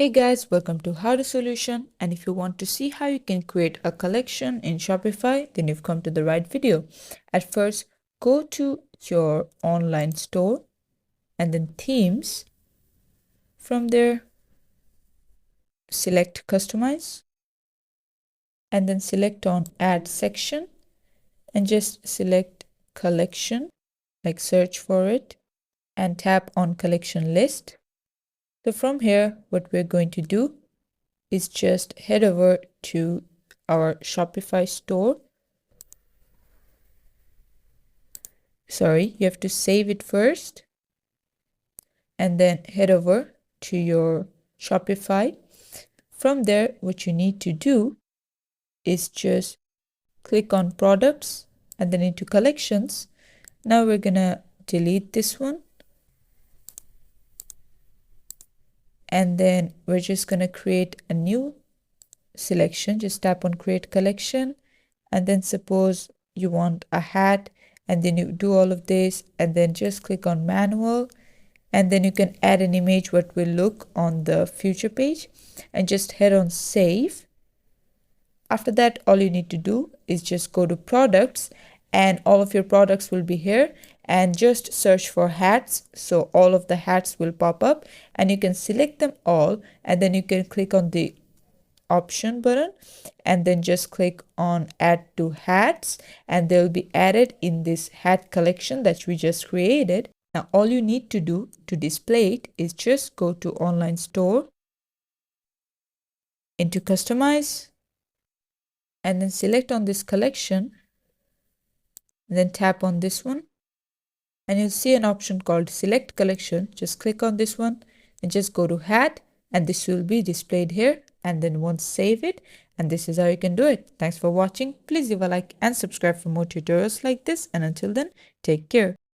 Hey guys, welcome to How to Solution. And if you want to see how you can create a collection in Shopify, then you've come to the right video. At first, go to your online store and then themes. From there, select customize and then select on add section and just select collection, like search for it and tap on collection list. So from here, what we're going to do is just head over to our Shopify store. Sorry, you have to save it first and then head over to your Shopify. From there, what you need to do is just click on products and then into collections. Now we're gonna delete this one. And then we're just gonna create a new selection. Just tap on create collection. And then suppose you want a hat, and then you do all of this and then just click on manual. And then you can add an image what will look on the future page and just head on save. After that, all you need to do is just go to products and all of your products will be here, and just search for hats. So all of the hats will pop up and you can select them all, and then you can click on the option button and then just click on add to hats, and they'll be added in this hat collection that we just created. Now all you need to do to display it is just go to online store, into customize, and then select on this collection, and then tap on this one and you'll see an option called select collection. Just click on this one and just go to hat, and this will be displayed here, and then once save it, and this is how you can do it. Thanks for watching. Please leave a like and subscribe for more tutorials like this, and until then, take care.